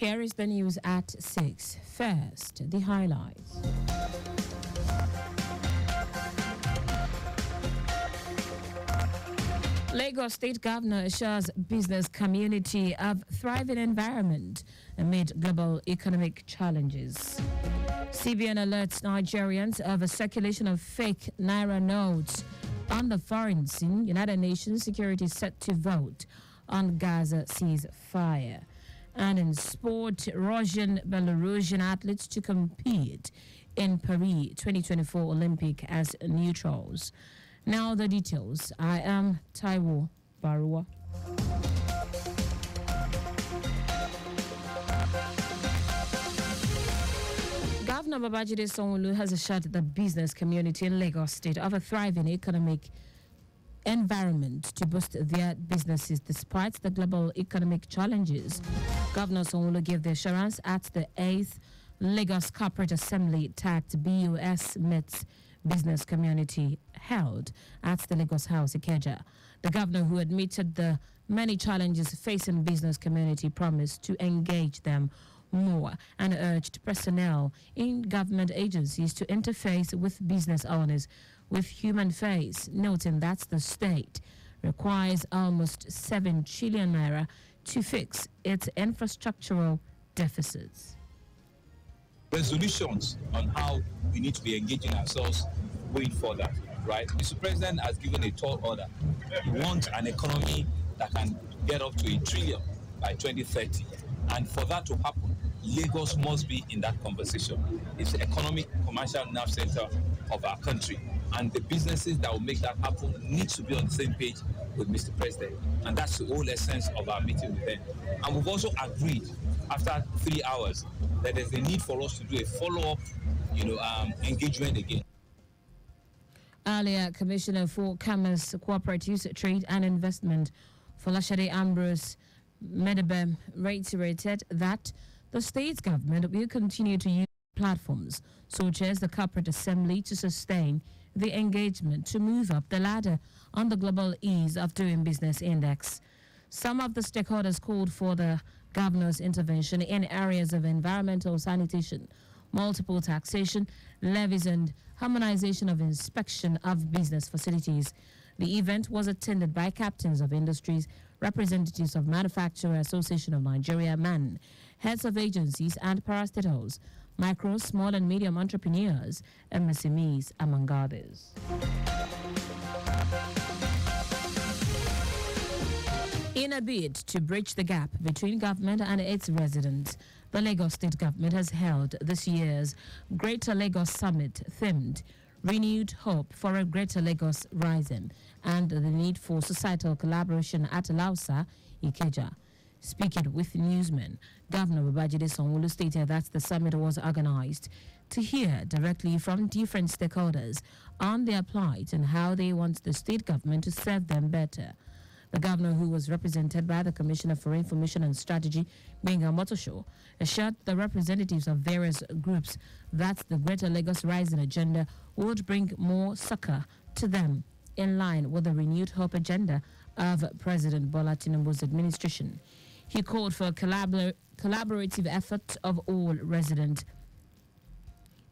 Here is the news at 6. First, the highlights. Lagos State Governor assures business community of thriving environment amid global economic challenges. CBN alerts Nigerians of a circulation of fake naira notes on the foreign scene. United Nations security set to vote on Gaza ceasefire. And in sport, Russian Belarusian athletes to compete in Paris 2024 Olympic as neutrals. Now the details. I am Taiwo Baruwa. Governor Babajide Sanwo-Olu has assured the business community in Lagos State of a thriving economic environment to boost their businesses despite the global economic challenges. Governor Sanwo-Olu gave the assurance at the 8th Lagos Corporate Assembly tagged BUS Mets business community held at the Lagos House, Ikeja. The governor, who admitted the many challenges facing business community, promised to engage them more and urged personnel in government agencies to interface with business owners with human face, noting that the state requires almost 7 trillion naira to fix its infrastructural deficits. Resolutions on how we need to be engaging ourselves going further, right? Mr. President has given a tall order. He wants an economy that can get up to 1 trillion by 2030. And for that to happen, Lagos must be in that conversation. It's the economic, commercial nerve center of our country. And the businesses that will make that happen need to be on the same page with Mr. President. And that's the whole essence of our meeting with them. And we've also agreed, after 3 hours, that there's a need for us to do a follow-up, engagement again. Earlier, Commissioner for Commerce, Cooperatives, Trade and Investment, Folashade Ambrose Medebem, reiterated that the state government will continue to use platforms such as the Corporate Assembly to sustain the engagement to move up the ladder on the Global Ease of Doing Business Index. Some of the stakeholders called for the governor's intervention in areas of environmental sanitation, multiple taxation, levies, and harmonization of inspection of business facilities. The event was attended by captains of industries, representatives of Manufacturer Association of Nigeria, MAN, heads of agencies and parastatals, micro, small and medium entrepreneurs, MSMEs, among others. In a bid to bridge the gap between government and its residents, the Lagos State Government has held this year's Greater Lagos Summit themed Renewed Hope for a Greater Lagos Rising and the Need for Societal Collaboration at Lausa, Ikeja. Speaking with newsmen, Governor Babajide Sanwo-Olu stated that the summit was organized to hear directly from different stakeholders on their plight and how they want the state government to serve them better. The governor, who was represented by the Commissioner for Information and Strategy, Benga Motosho, assured the representatives of various groups that the Greater Lagos Rising agenda would bring more succor to them in line with the renewed hope agenda of President Bola Tinubu's administration. He called for a collaborative effort of all residents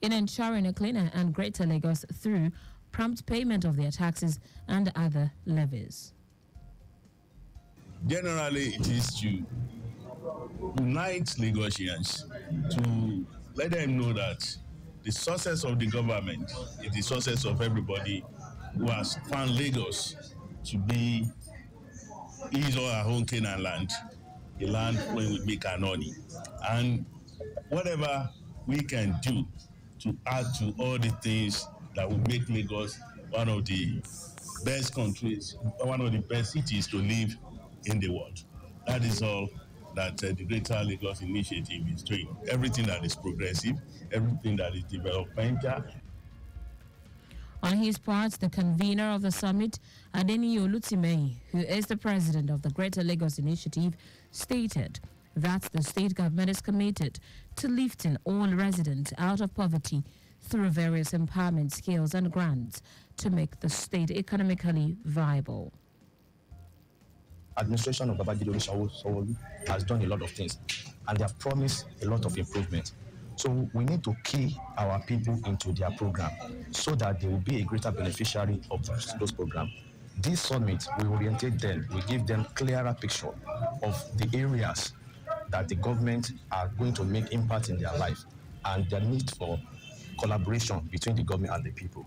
in ensuring a cleaner and greater Lagos through prompt payment of their taxes and other levies. Generally, it is to unite Lagosians, to let them know that the success of the government is the success of everybody who has found Lagos to be his or her own Canaan land, a land where we make our money. And whatever we can do to add to all the things that will make Lagos one of the best countries, one of the best cities to live in the world. That is all that the Greater Lagos Initiative is doing. Everything that is progressive, everything that is developmental. On his part, the convener of the summit, Adeniyi Olutimei, who is the president of the Greater Lagos Initiative, stated that the state government is committed to lifting all residents out of poverty through various empowerment skills and grants to make the state economically viable. administration of Babajide Sanwo-Olu has done a lot of things, and they have promised a lot of improvement. So we need to key our people into their program so that they will be a greater beneficiary of those programs. This summit will orientate them, will give them clearer picture of the areas that the government are going to make impact in their life and the need for collaboration between the government and the people.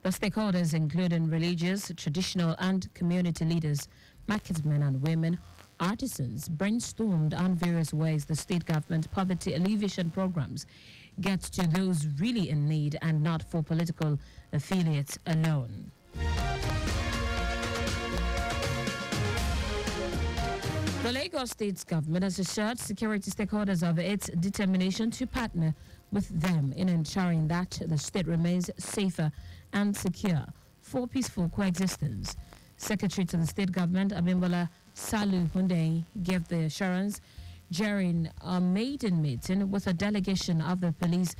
The stakeholders, including religious, traditional, and community leaders, marketmen and women, artisans, brainstormed on various ways the state government poverty alleviation programs get to those really in need and not for political affiliates alone. The Lagos State government has assured security stakeholders of its determination to partner with them in ensuring that the state remains safer and secure for peaceful coexistence. Secretary to the state government, Abimbola Salu Hunde, gave the assurance during a maiden meeting with a delegation of the Police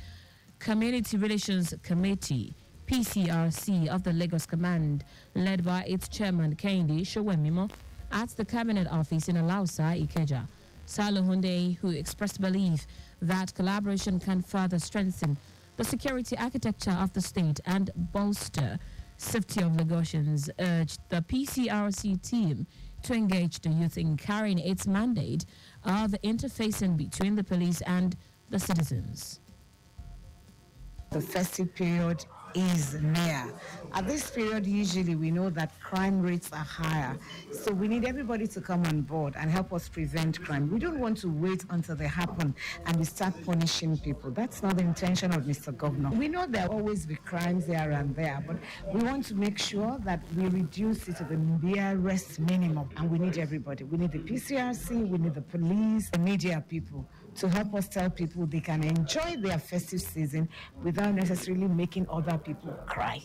Community Relations Committee, PCRC, of the Lagos Command, led by its chairman, Kehinde Sowemimo, at the Cabinet Office in Alausa, Ikeja. Salu Hunde, who expressed belief that collaboration can further strengthen the security architecture of the state and bolster safety of Lagosians, urged the PCRC team to engage the youth in carrying its mandate of interfacing between the police and the citizens. The festive period is near. At this period, usually we know that crime rates are higher. So we need everybody to come on board and help us prevent crime. We don't want to wait until they happen and we start punishing people. That's not the intention of Mr. Governor. We know there will always be crimes there and there, but we want to make sure that we reduce it to the barest minimum. And we need everybody. We need the PCRC, we need the police, the media people, to help us tell people they can enjoy their festive season without necessarily making other people cry.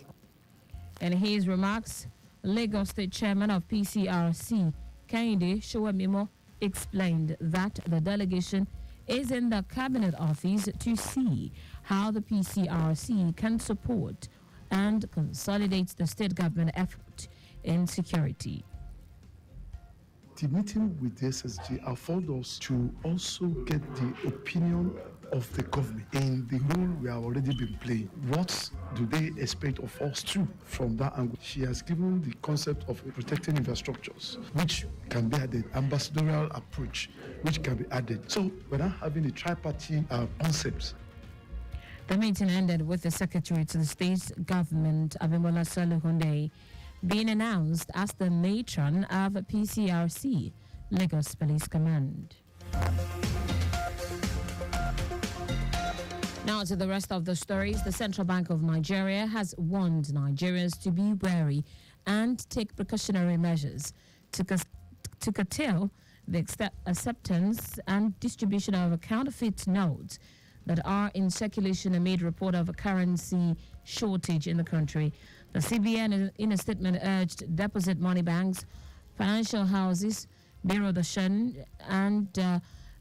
In his remarks, Lagos State Chairman of PCRC, Kehinde Sowemimo, explained that the delegation is in the Cabinet Office to see how the PCRC can support and consolidate the state government effort in security. The meeting with the SSG afford us to also get the opinion of the government in the role we have already been playing. What do they expect of us too from that angle? She has given the concept of protecting infrastructures, which can be added, ambassadorial approach, which can be added. So we're now having a tripartite concept. The meeting ended with the Secretary to the State Government, Abimbola Salu Hunde, being announced as the matron of PCRC, Lagos Police Command. Now to the rest of the stories. The Central Bank of Nigeria has warned Nigerians to be wary and take precautionary measures to curtail the acceptance and distribution of counterfeit notes that are in circulation amid report of a currency shortage in the country. The CBN, in a statement, urged deposit money banks, financial houses, Bureau de Change, and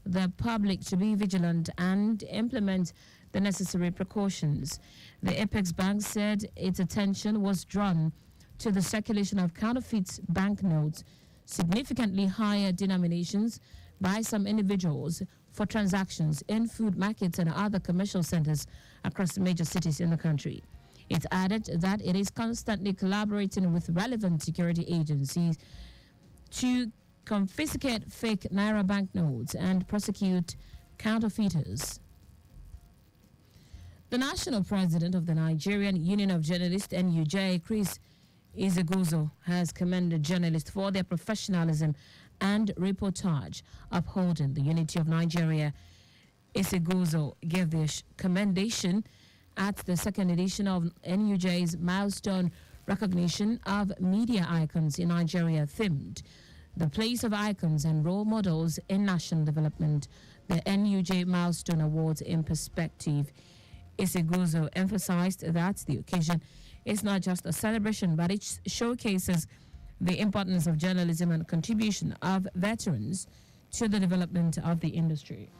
the public to be vigilant and implement the necessary precautions. The Apex Bank said its attention was drawn to the circulation of counterfeit banknotes, significantly higher denominations by some individuals for transactions in food markets and other commercial centers across the major cities in the country. It added that it is constantly collaborating with relevant security agencies to confiscate fake Naira banknotes and prosecute counterfeiters. The national president of the Nigerian Union of Journalists, NUJ, Chris Izeguzo, has commended journalists for their professionalism and reportage, upholding the unity of Nigeria. Izeguzo gave the commendation at the second edition of NUJ's milestone recognition of media icons in Nigeria themed the place of icons and role models in national development, the NUJ Milestone Awards in Perspective. Izeguzo emphasized that the occasion is not just a celebration, but it showcases the importance of journalism and contribution of veterans to the development of the industry.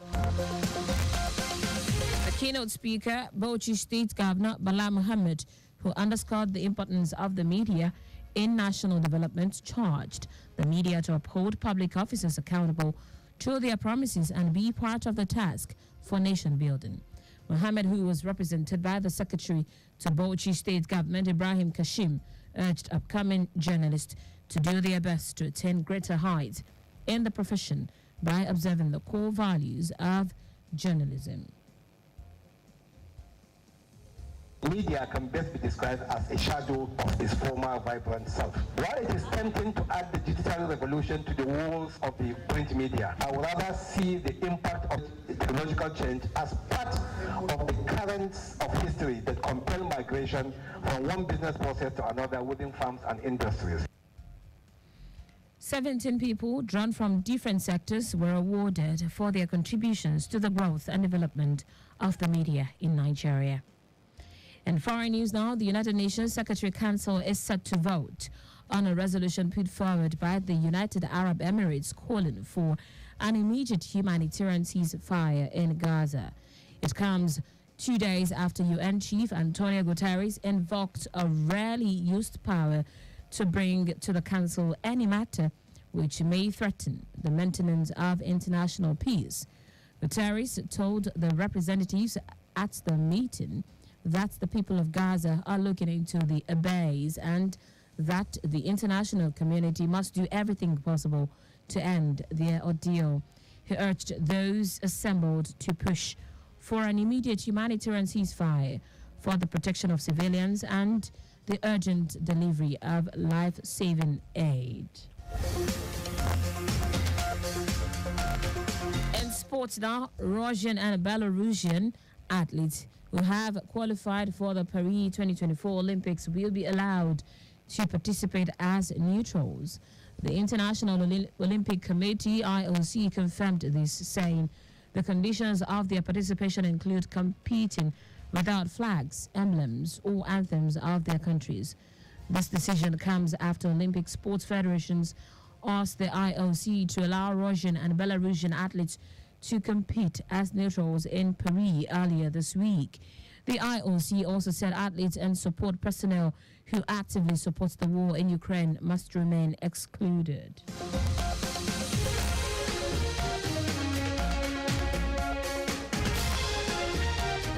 The keynote speaker, Bauchi State Governor Bala Mohammed, who underscored the importance of the media in National Development charged the media to uphold public officers accountable to their promises and be part of the task for nation building. Mohammed, who was represented by the Secretary to Bauchi State Government, Ibrahim Kashim, urged upcoming journalists to do their best to attain greater heights in the profession by observing the core values of journalism. Media can best be described as a shadow of its former vibrant self. While it is tempting to add the digital revolution to the walls of the print media, I would rather see the impact of technological change as part of the currents of history that compel migration from one business process to another within firms and industries. 17 people drawn from different sectors were awarded for their contributions to the growth and development of the media in Nigeria. In foreign news now, the United Nations Secretary Council is set to vote on a resolution put forward by the United Arab Emirates calling for an immediate humanitarian ceasefire in Gaza. It comes 2 days after UN Chief Antonio Guterres invoked a rarely used power to bring to the Council any matter which may threaten the maintenance of international peace. Guterres told the representatives at the meeting that the people of Gaza are looking into the abyss and that the international community must do everything possible to end their ordeal. He urged those assembled to push for an immediate humanitarian ceasefire for the protection of civilians and the urgent delivery of life-saving aid. In sports now, Russian and Belarusian athletes who have qualified for the Paris 2024 Olympics will be allowed to participate as neutrals. The International Olympic Committee, IOC, confirmed this, saying the conditions of their participation include competing without flags, emblems, or anthems of their countries. This decision comes after Olympic sports federations asked the IOC to allow Russian and Belarusian athletes to compete as neutrals in Paris earlier this week. The IOC also said athletes and support personnel who actively support the war in Ukraine must remain excluded.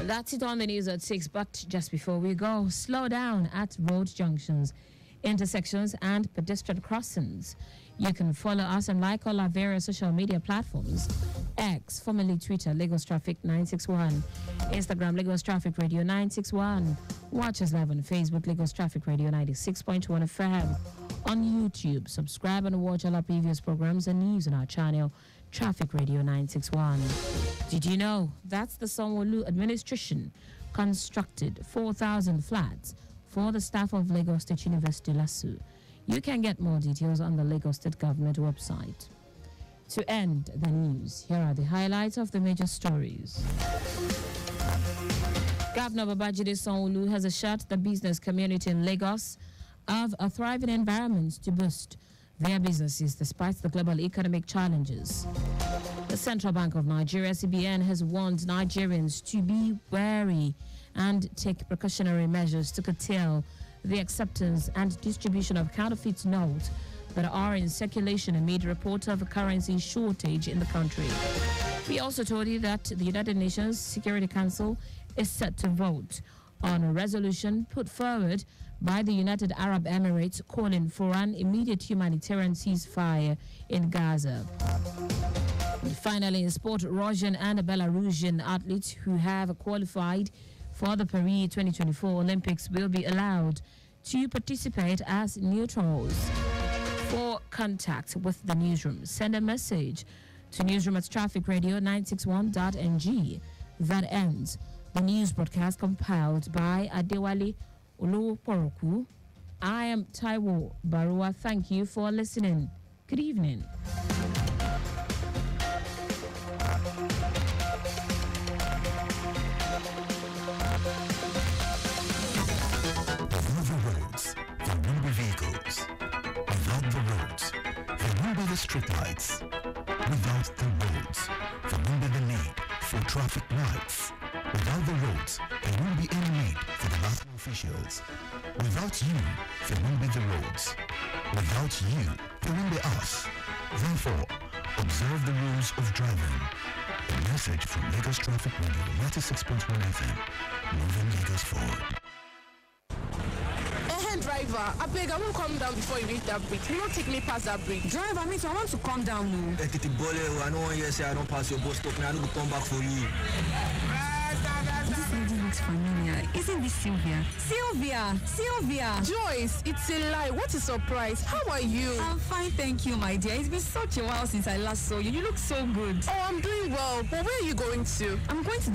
That's it on the news at 6, but just before we go, slow down at road junctions, intersections and pedestrian crossings. You can follow us and like all our various social media platforms. X, formerly Twitter, Lagos Traffic 961. Instagram, Lagos Traffic Radio 961. Watch us live on Facebook, Lagos Traffic Radio 96.1 FM. On YouTube, subscribe and watch all our previous programs and news on our channel, Traffic Radio 961. Did you know that's the Sanwo-Olu administration constructed 4,000 flats for the staff of Lagos State University, LASU? You can get more details on the Lagos State Government website. To end the news, here are the highlights of the major stories. Governor Babajide Sanwo-Olu has assured the business community in Lagos of a thriving environment to boost their businesses despite the global economic challenges. The Central Bank of Nigeria, CBN, has warned Nigerians to be wary and take precautionary measures to curtail the acceptance and distribution of counterfeit notes that are in circulation amid report of a currency shortage in the country. We also told you that the United Nations Security Council is set to vote on a resolution put forward by the United Arab Emirates calling for an immediate humanitarian ceasefire in Gaza. And finally, in sport, Russian and Belarusian athletes who have qualified for the Paris 2024 Olympics will be allowed to participate as neutrals. For contact with the newsroom, send a message to newsroom@trafficradio961.ng. That ends the news broadcast compiled by Adewale Oloporoku. I am Taiwo Baruwa. Thank you for listening. Good evening. Streetlights. Without the roads, remember the need for traffic lights. Without the roads, there won't be any need for the national officials. Without you, there won't be the roads. Without you, there won't be us. Therefore, observe the rules of driving. A message from Lagos Traffic Radio 96.1 FM, moving Lagos forward. Driver, I beg, I won't come down before you reach that bridge. You won't take me past that bridge. Driver, me too, I want to come down now. I don't want you to say I don't pass your bus stop and I don't come back for you. This lady looks familiar. Isn't this Sylvia? Sylvia! Joyce, it's a lie. What a surprise. How are you? I'm fine, thank you, my dear. It's been such a while since I last saw you. You look so good. Oh, I'm doing well. But where are you going to? I'm going to